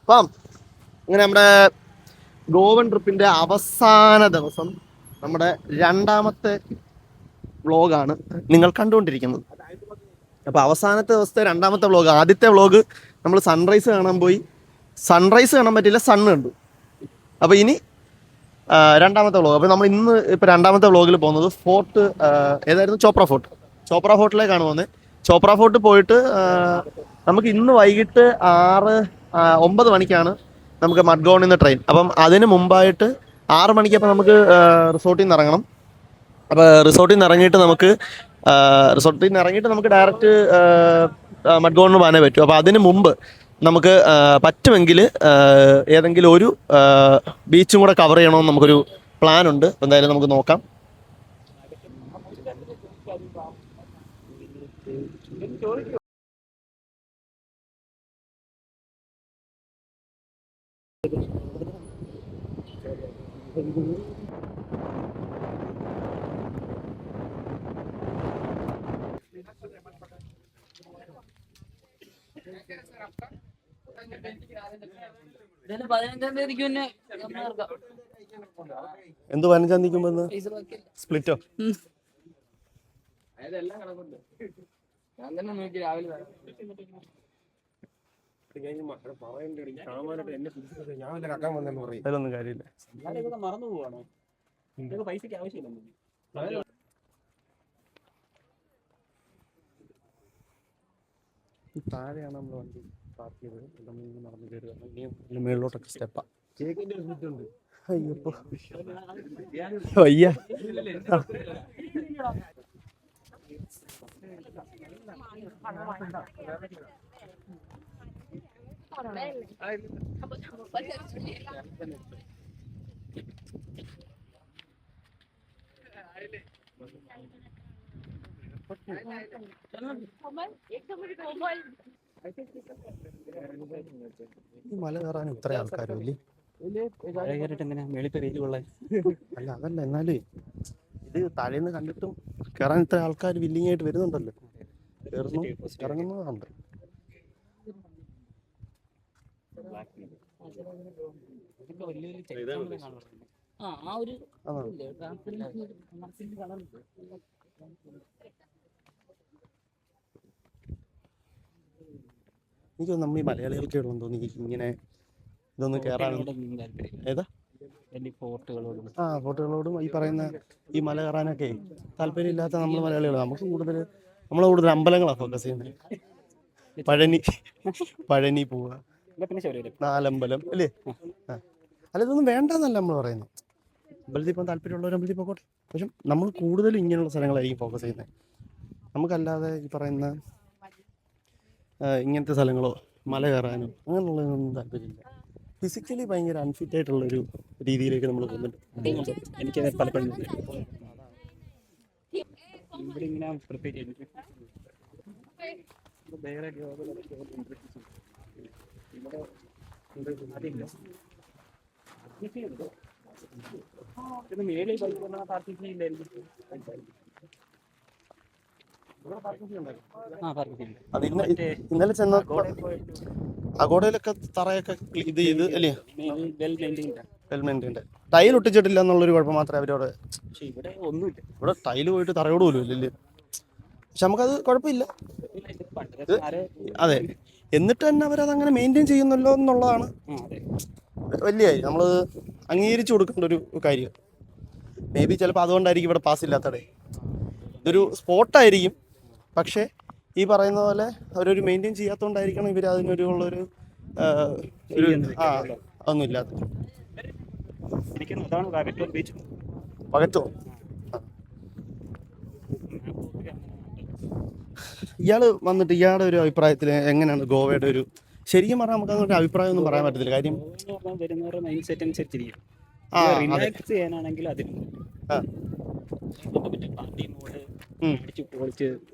അപ്പം അങ്ങനെ നമ്മുടെ ഗോവൻ ട്രിപ്പിന്റെ അവസാന ദിവസം നമ്മുടെ രണ്ടാമത്തെ വ്ളോഗാണ് നിങ്ങൾ കണ്ടുകൊണ്ടിരിക്കുന്നത്. അപ്പൊ അവസാനത്തെ ദിവസത്തെ രണ്ടാമത്തെ വ്ളോഗ്. ആദ്യത്തെ വ്ളോഗ് നമ്മൾ സൺറൈസ് കാണാൻ പോയി. സൺറൈസ് കാണാൻ പറ്റില്ല, സണ്ണ് കണ്ടു. അപ്പൊ ഇനി രണ്ടാമത്തെ വ്ളോഗ്. അപ്പൊ നമ്മൾ ഇന്ന് ഇപ്പൊ രണ്ടാമത്തെ വ്ളോഗിൽ പോകുന്നത് ഫോർട്ട് ഏതായിരുന്നു, ചോപ്ര ഫോർട്ടിലേക്കാണ് പോകുന്നത്. ചോപ്ര ഫോർട്ട് പോയിട്ട് നമുക്ക് ഇന്ന് വൈകിട്ട് 9 മണിക്കാണ് നമുക്ക് മഡ്ഗോണിൽ നിന്ന് ട്രെയിൻ. അപ്പം അതിന് മുമ്പായിട്ട് 6 മണിക്ക് അപ്പം നമുക്ക് റിസോർട്ടിൽ നിന്ന് ഇറങ്ങണം. അപ്പോൾ റിസോർട്ടിൽ നിന്ന് ഇറങ്ങിയിട്ട് നമുക്ക് ഡയറക്റ്റ് മഡ്ഗോണിന് പോകാനേ പറ്റും. അപ്പോൾ അതിന് മുമ്പ് നമുക്ക് പറ്റുമെങ്കിൽ ഏതെങ്കിലും ഒരു ബീച്ചും കൂടെ കവർ ചെയ്യണമെന്ന് നമുക്കൊരു പ്ലാൻ ഉണ്ട്. എന്തായാലും നമുക്ക് നോക്കാം. എന്ത് 15-ാം തീയതിക്കുമ്പോ സ്പ്ലിറ്റോ? അതിലൊന്നും കാര്യമില്ല. താഴെയാണ് നമ്മൾ വണ്ടി പാർക്ക് ചെയ്തത്. നമ്മൾ നടന്നു കയറുക. ഇനി മേളിലോട്ടൊക്കെ സ്റ്റെപ്പാ. അയ്യപ്പോ വയ്യ. ഈ മല കയറാൻ ഇത്ര ആൾക്കാരും ഇല്ലേ? അല്ല അതല്ല, എന്നാലും ഇത് താഴേന്ന് കണ്ടിട്ടും കയറാൻ ഇത്ര ആൾക്കാർ വില്ലിങ് ആയിട്ട് വരുന്നുണ്ടല്ലോ. കയറുന്നു ഇറങ്ങുന്നതുണ്ട്. എനിക്ക് നമ്മൾ ഈ മലയാളികൾക്ക് ഉള്ളതെന്ന് തോന്നി ഇങ്ങനെ ഇതൊന്നും കയറാൻ. ഏതാ ഫോർട്ടുകളോടും ഈ പറയുന്ന ഈ മല കയറാനൊക്കെ താല്പര്യം ഇല്ലാത്ത നമ്മൾ മലയാളികൾ. നമ്മളെ കൂടുതൽ അമ്പലങ്ങളാണ് ഫോക്കസ് ചെയ്യുന്നത്. പഴനി പോവുക, നാലമ്പലം അല്ലേ? അല്ല, ഇതൊന്നും വേണ്ടെന്നല്ല നമ്മൾ പറയുന്നത്. അമ്പലത്തിൽ ഇപ്പം താല്പര്യമുള്ളവർ അമ്പലത്തിൽ പോകട്ടെ. പക്ഷെ നമ്മൾ കൂടുതലും ഇങ്ങനെയുള്ള സ്ഥലങ്ങളായിരിക്കും ഫോക്കസ് ചെയ്യുന്നത്. നമുക്കല്ലാതെ ഈ പറയുന്ന ഇങ്ങനത്തെ സ്ഥലങ്ങളോ മല കയറാനോ അങ്ങനെയുള്ളതൊന്നും താല്പര്യമില്ല. ഫിസിക്കലി ഭയങ്കര അൺഫിറ്റ് ആയിട്ടുള്ളൊരു രീതിയിലേക്ക് നമ്മൾ പോകുന്നുണ്ട്. എനിക്ക് പലപ്പോഴും ഇന്നലെ ചെന്ന അഗോഡയിലൊക്കെ തറയൊക്കെ ഇത് ചെയ്ത് അല്ലേ? വെൽമെന്റ് ടൈൽ ഒട്ടിച്ചിട്ടില്ല എന്നുള്ളൊരു കുഴപ്പം മാത്രമേ അവരോട്. ഇവിടെ ടൈല് പോയിട്ട് തറയോട് പോലും ഇല്ലല്ലേ? പക്ഷെ നമുക്കത് കുഴപ്പമില്ല. അതെ, എന്നിട്ട് തന്നെ അവരത് അങ്ങനെ മെയിൻറ്റെയിൻ ചെയ്യുന്നല്ലോ എന്നുള്ളതാണ് വലിയ കാര്യം. നമ്മൾ അംഗീകരിച്ചു കൊടുക്കേണ്ട ഒരു കാര്യം. മേ ബി ചിലപ്പോൾ അതുകൊണ്ടായിരിക്കും ഇവിടെ പാസ് ഇല്ലാത്തടേ. ഇതൊരു സ്പോട്ടായിരിക്കും, പക്ഷേ ഈ പറയുന്ന പോലെ അവരൊരു മെയിൻറ്റെയിൻ ചെയ്യാത്തതുകൊണ്ടായിരിക്കണം ഇവർ അതിനൊരു ഉള്ളൊരു ഒന്നുമില്ലാത്ത. പകറ്റോ? ഇയാള് വന്നിട്ട് ഇയാളുടെ ഒരു അഭിപ്രായത്തിൽ എങ്ങനെയാണ് ഗോവയുടെ ഒരു, ശരിക്കും പറഞ്ഞാൽ നമുക്ക് അങ്ങോട്ട് അഭിപ്രായം ഒന്നും പറയാൻ പറ്റത്തില്ല. കാര്യം വരുന്നവരുടെ മൈൻഡ് സെറ്റ് അനുസരിച്ചിരിക്കും. റിലാക്സ് ചെയ്യാനാണെങ്കിൽ അതിന്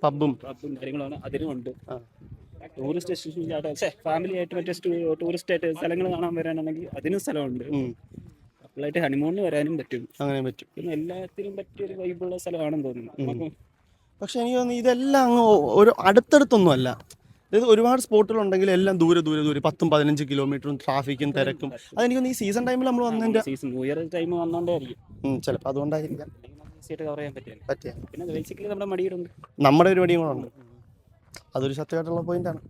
പബ്ബും കാര്യങ്ങളാണ് അതിനുമുണ്ട്. ടൂറിസ്റ്റ് ഡെസ്റ്റിനേഷൻ ഫാമിലി ആയിട്ട് മറ്റേ ടൂറിസ്റ്റ് ആയിട്ട് സ്ഥലങ്ങൾ കാണാൻ വരാനാണെങ്കിൽ അതിനും സ്ഥലമുണ്ട്. കപ്പിളായിട്ട് ഹണിമൂണിന് വരാനും പറ്റും. അങ്ങനെ പറ്റും. പിന്നെ എല്ലാത്തിനും പറ്റിയൊരു വൈബുള്ള സ്ഥലമാണെന്ന് തോന്നുന്നു. പക്ഷെ എനിക്ക് തോന്നുന്നു ഇതെല്ലാം അങ്ങ് ഒരു അടുത്തടുത്തൊന്നും അല്ല. അതായത് ഒരുപാട് സ്പോട്ടുകളുണ്ടെങ്കിൽ എല്ലാം ദൂരെ 10-15 കിലോമീറ്ററും ട്രാഫിക്കും തിരക്കും. അതെനിക്കൊന്ന് ഈ സീസൺ ടൈമിൽ നമ്മൾ വന്നതിൻ്റെ സീസൺ ന്യൂ ഇയർ ടൈം വന്നോണ്ടായിരിക്കും ചിലപ്പോൾ അതുകൊണ്ടായിരിക്കാം ഈസിയായിട്ട് കവർ ചെയ്യാൻ പറ്റില്ല. പറ്റിയ പിന്നെ ബേസിക്കലി നമ്മുടെ മടിയിലുണ്ട്. നമ്മുടെ ഒരു മടിയും കൂടെ ഉണ്ട്. അതൊരു സത്യമായിട്ടുള്ള പോയിന്റാണ്.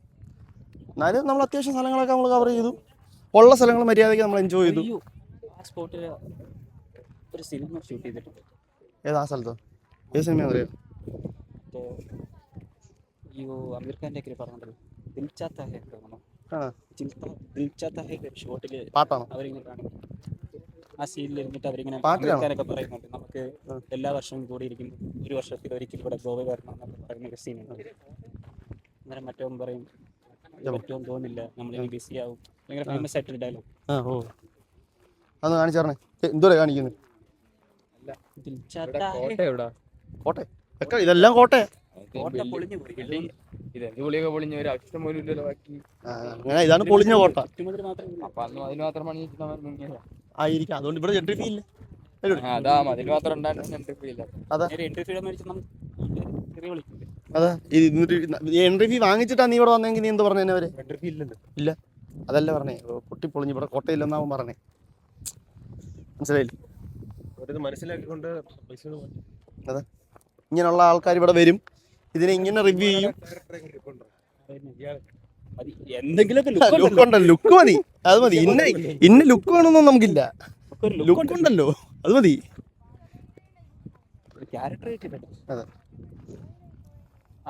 എന്നാലും നമ്മൾ അത്യാവശ്യം സ്ഥലങ്ങളൊക്കെ നമ്മൾ കവർ ചെയ്തു. ഉള്ള സ്ഥലങ്ങൾ മര്യാദയ്ക്ക് നമ്മൾ എൻജോയ് ചെയ്തു. ആ സ്പോട്ടിൽ ഒരു സിനിമ ഷൂട്ട് ചെയ്തിട്ടുണ്ട്. ഏതാ സ്ഥലത്തോ? ഏത് സിനിമ അറിയാം? അയ്യോ അമീർ ഖാൻ്റെ ഒക്കെ പറഞ്ഞിട്ടുണ്ടല്ലോ, ദിൽ ചാത്താ ഹൈ ഷോട്ടില് പാട്ടാണോ? അവരിങ്ങനെ കാണിക്കും. ആ സീനിൽ ഇരുന്നിട്ട് അവരിങ്ങനെ പാട്ടിലാണോ? ആൾക്കാരൊക്കെ പറയുന്നുണ്ട് നമുക്ക് എല്ലാ വർഷവും കൂടി ഇരിക്കുന്നു, ഒരു വർഷത്തിൽ ഒരിക്കലും ഇവിടെ ഗോവ വരണം എന്നൊക്കെ പറയുന്ന ഒരു സീനുണ്ട്. അന്നേരം മറ്റവൻ പറയും പറ്റുമെന്ന് തോന്നില്ല, നമ്മളിനി ബിസി ആവും. ഭയങ്കര ഫേമസ് ആയിട്ടൊരു ഡയലോഗ്. അതൊന്ന് കാണിച്ചു പറഞ്ഞേ. എന്തോരെ കാണിക്കുന്നത്? ദിൽ ചാത്താ ഹൈ. കോട്ടെ ഒക്കെ ഇതെല്ലാം കോട്ടയാ. കോട്ട പൊളിഞ്ഞു പോയി. പൊളിഞ്ഞ ഒരു അക്ഷരം പോലും ഇല്ലല്ലോ ബാക്കി. അങ്ങനെ ഇതാണ് പൊളിഞ്ഞ കോട്ട ചുമതല മാത്രമേ ഉള്ളൂ. അപ്പൊ അന്ന് അതിന് മാത്രം പണി ആയിരിക്കാം. അതുകൊണ്ട് ഇവിടെ ജെൻട്രിഫൈ ഇല്ല. അതാ അതിന് മാത്രം ഉണ്ടായിരുന്നു. അതാ എൻട്രി ഫീ മേടിച്ച് നമ്മൾ വിളിക്കില്ലേ. അതാ എൻട്രി ഫീ വാങ്ങിച്ചിട്ടാ നീ ഇവിടെ വന്നെങ്കിൽ നീ എന്ത് പറഞ്ഞു അവര്? ഇല്ല, അതല്ല പറഞ്ഞേ. പൊട്ടി പൊളിഞ്ഞ് ഇവിടെ കോട്ടയില്ലെന്നാവും പറഞ്ഞേ. മനസ്സിലായില്ലേ? മനസ്സിലാക്കിക്കൊണ്ട് അതെ, ഇങ്ങനെയുള്ള ആൾക്കാർ ഇവിടെ വരും, ഇതിനെ ഇങ്ങനെ റിവ്യൂ ചെയ്യും. എന്തെങ്കിലുമൊക്കെ ലുക്ക് ഉണ്ടല്ലോ, ലുക്ക് മതി, അത് മതി. ഇന്ന ലുക്ക് വേണമെന്നൊന്നും നമുക്കില്ല. ലുക്ക് ഉണ്ടല്ലോ, അത് മതി. ക്യാരക്ടർ അതെ,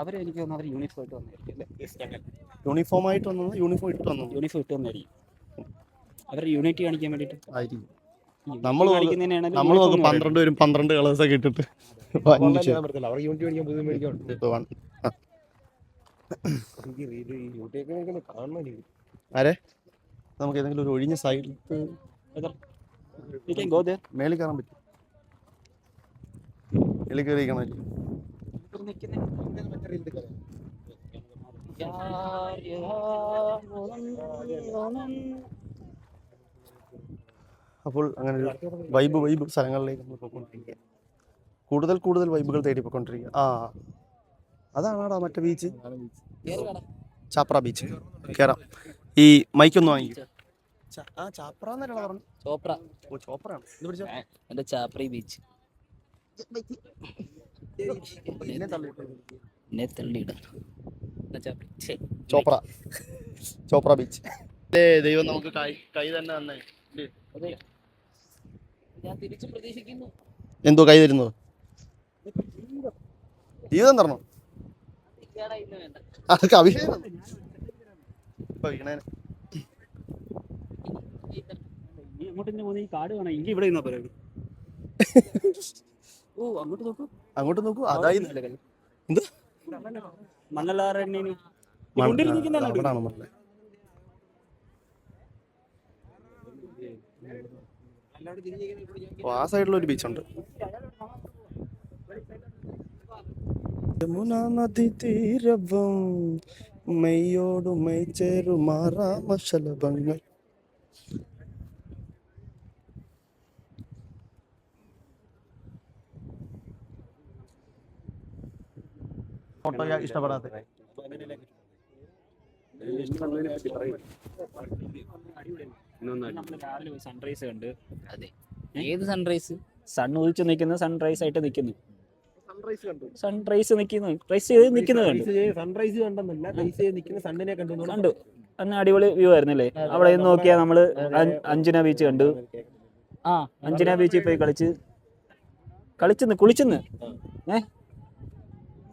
അവര് എനിക്ക് തോന്നുന്നു അവർ യൂണിഫോം ഇട്ട് വന്നായിരിക്കും. യൂണിഫോം ആയിട്ട് വന്നത്, യൂണിഫോം ഇട്ട് വന്നത് യൂണിഫോം ഇട്ട് വന്നായിരിക്കും. അവരുടെ യൂണിറ്റി കാണിക്കാൻ വേണ്ടിയിട്ട് ആയിരിക്കും. നമ്മൾ നോക്ക് 12 പേരും 12 കളേഴ്സൊക്കെ ഇട്ടിട്ട് ആരെ നമുക്ക് ഏതെങ്കിലും ഒരു ഒഴിഞ്ഞ സൈഡിൽ മേളിൽ കയറാൻ പറ്റും. മേളിൽ കയറിയിരിക്കണം. അപ്പോൾ അങ്ങനെ ഒരു വൈബ് സ്ഥലങ്ങളിലേക്ക് നമ്മൾ പോയിക്കൊണ്ടിരിക്കുക. കൂടുതൽ വൈബുകൾ തേടി പോയിക്കൊണ്ടിരിക്കുക. അതാണാടാ മറ്റേ ബീച്ച്, ചാപ്ര ബീച്ച്. കയറാം. ഈ മൈക്കൊന്നും വാങ്ങിക്കും. ചാപ്ര എന്നല്ല പറഞ്ഞു, ചോപ്ര. ഓ ചോപ്രയാണ്. ഇത് പിടിച്ചോ. എന്റെ ചാപ്രി ബീച്ച് ചോപ്ര ബീച്ച്. ദൈവം നമുക്ക് കൈ തന്നെ തന്നെ. ഞാൻ തിരിച്ചു പ്രതീക്ഷിക്കുന്നു. എന്തോ കൈ തരുന്നത്? ജീവിതം തരണോ? അതൊക്കെ അഭിഷേകം. ഈ കാട് കാണാം. ഇനി ഇവിടെ നിന്നാ പറയുന്നത്. ഓ അങ്ങോട്ട് നോക്കൂ. അതായത് എന്ത് മണ്ണലാറണ്ണീന് ആ സൈഡിലൊരു ബീച്ചുണ്ട്. യമുനാ നദി തീരവും മെയ്യോടുമൈ ചേരുമാറാമശലഭങ്ങൾ. ഇഷ്ടപ്പെടാത്ത സൺറൈസ് കണ്ട്. അതെ, ഏത് സൺറൈസ്? സൺ ഉദിച്ച് നിൽക്കുന്ന സൺറൈസ് ആയിട്ട് നിൽക്കുന്നു. സൺറൈസ് നിൽക്കുന്നു, റൈസ് ചെയ്ത് നിൽക്കുന്നത് കണ്ടു. സൺറൈസ് കണ്ടെന്നല്ല, റൈസ് ചെയ്ത് നിൽക്കുന്ന സണ്ണിനെ കണ്ടു. അന്ന് അടിപൊളി വ്യൂ ആയിരുന്നല്ലേ. അവിടെ നിന്ന് നോക്കിയാൽ നമ്മള് അഞ്ജന ബീച്ച് കണ്ടു. അഞ്ജന ബീച്ചിൽ പോയി കുളിച്ചെന്ന്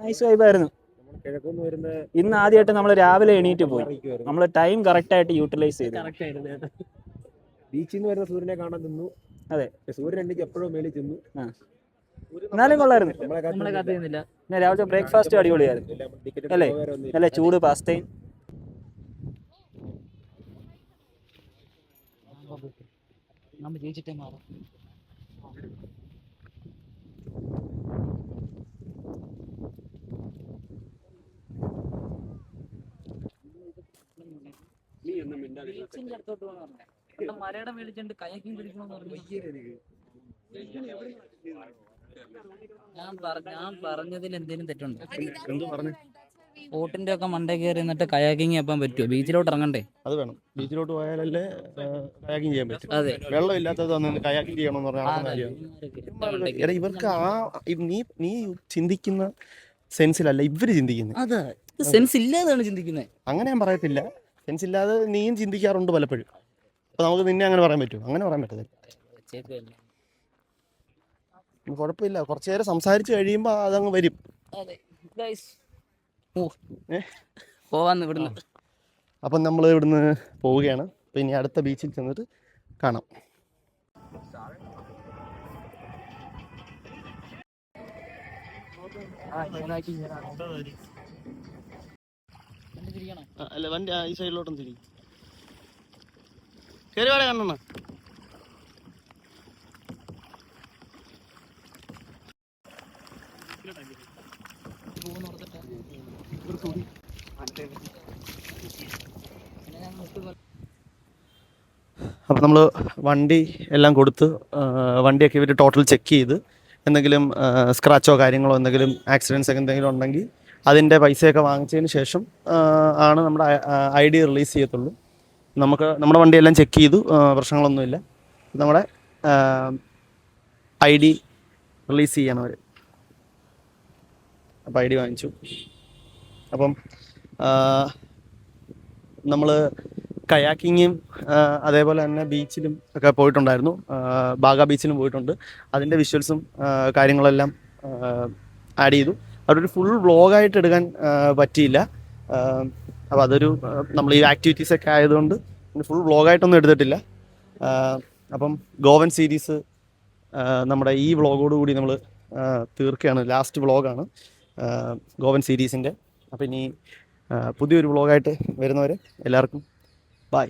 നൈസ് വൈബായിരുന്നു. ഇന്ന് ആദ്യമായിട്ട് നമ്മൾ രാവിലെ എണീറ്റ് പോയി. നമ്മൾ ടൈം കറക്റ്റ് ആയിട്ട് യൂട്ടിലൈസ് ചെയ്തു. ബീച്ചിൽ നിന്ന് വരുന്ന സൂര്യനെ കാണാൻ നിന്നു. അതെ, സൂര്യൻ എനിക്ക് എപ്പോഴും മേളിൽ ചെന്നു. എന്നാലും കൊള്ളായിരുന്നു. പിന്നെ രാവിലെ ബ്രേക്ക്ഫാസ്റ്റ് അടിപൊളിയായിരുന്നു അല്ലേ? നല്ല ചൂട് പാസ്തയും. മരയുടെ മേടിച്ചുണ്ട് കയക്കും പിടിക്കണമെന്ന് പറഞ്ഞു. ഞാൻ പറഞ്ഞതിൽ എന്തെങ്കിലും തെറ്റുണ്ടോ? എന്തോ പറഞ്ഞു? ബോട്ടിന്റെ ഒക്കെ മണ്ടേ കയറി എന്നിട്ട് കയാക്കിങ് ചെയ്യാൻ പറ്റുമോ? ബീച്ചിലോട്ട് ഇറങ്ങണ്ടേ? അത് വേണം. ബീച്ചിലോട്ട് പോയാലല്ലേ കയാക്കിങ് ചെയ്യാൻ പറ്റും. അതെ. വെള്ളം ഇല്ലാത്തത് വന്ന് കയാക്കിങ് ചെയ്യണമെന്ന് പറഞ്ഞാൽ എടാ ഇവർക്ക് നീ ചിന്തിക്കുന്ന സെൻസിലല്ല ഇവര് ചിന്തിക്കുന്നത്. അതെ, സെൻസ് ഇല്ലാതാണ് ചിന്തിക്കുന്നത്. അങ്ങനെ ഞാൻ പറയത്തില്ല. സെൻസ് ഇല്ലാതെ നീയും ചിന്തിക്കാറുണ്ട് പലപ്പോഴും. അപ്പൊ നമുക്ക് നിന്നെ അങ്ങനെ പറയാൻ പറ്റുമോ? അങ്ങനെ പറയാൻ പറ്റത്തില്ല. കുഴപ്പമില്ല, കുറച്ചു നേരം സംസാരിച്ച് കഴിയുമ്പോൾ അതങ്ങ് വരും. അതെ ഗൈസ്, പോവാന്ന് ഇവിടുന്ന്. അപ്പം നമ്മൾ ഇവിടുന്ന് പോവുകയാണ്. അപ്പം ഇനി അടുത്ത ബീച്ചിൽ ചെന്നിട്ട് കാണാം. അല്ല വണ്ടി ഈ സൈഡിലോട്ടൊന്ന് തിരിക്കും. കയറി വേണേ കണ്ണണ്ണ. അപ്പം നമ്മൾ വണ്ടി എല്ലാം കൊടുത്ത് വണ്ടിയൊക്കെ ഇവർ ടോട്ടൽ ചെക്ക് ചെയ്ത് എന്തെങ്കിലും സ്ക്രാച്ചോ കാര്യങ്ങളോ എന്തെങ്കിലും ആക്സിഡൻസ് ഒക്കെ എന്തെങ്കിലും ഉണ്ടെങ്കിൽ അതിൻ്റെ പൈസയൊക്കെ വാങ്ങിച്ചതിന് ശേഷം ആണ് നമ്മുടെ ID റിലീസ് ചെയ്യത്തുള്ളൂ. നമ്മുടെ വണ്ടിയെല്ലാം ചെക്ക് ചെയ്തു, പ്രശ്നങ്ങളൊന്നുമില്ല. നമ്മുടെ ID റിലീസ് ചെയ്യണം അവർ. അപ്പോൾ ID വാങ്ങിച്ചു. അപ്പം നമ്മൾ കയാക്കിങ്ങും അതേപോലെ തന്നെ ബീച്ചിലും ഒക്കെ പോയിട്ടുണ്ടായിരുന്നു. ബാഗ ബീച്ചിലും പോയിട്ടുണ്ട്. അതിൻ്റെ വിഷ്വൽസും കാര്യങ്ങളെല്ലാം ആഡ് ചെയ്തു. അതൊരു ഫുൾ വ്ളോഗായിട്ട് എടുക്കാൻ പറ്റിയില്ല. അപ്പോൾ അതൊരു നമ്മൾ ഈ ആക്ടിവിറ്റീസൊക്കെ ആയതുകൊണ്ട് ഫുൾ വ്ളോഗായിട്ടൊന്നും എടുത്തിട്ടില്ല. അപ്പം ഗോവൻ സീരീസ് നമ്മുടെ ഈ വ്ളോഗോടുകൂടി നമ്മൾ തീർക്കുകയാണ്. ലാസ്റ്റ് വ്ളോഗാണ് ഗോവൻ സീരീസിൻ്റെ. അപ്പോൾ ഇനി പുതിയൊരു വ്ളോഗായിട്ട് വരുന്നവരെ എല്ലാവർക്കും ബൈ.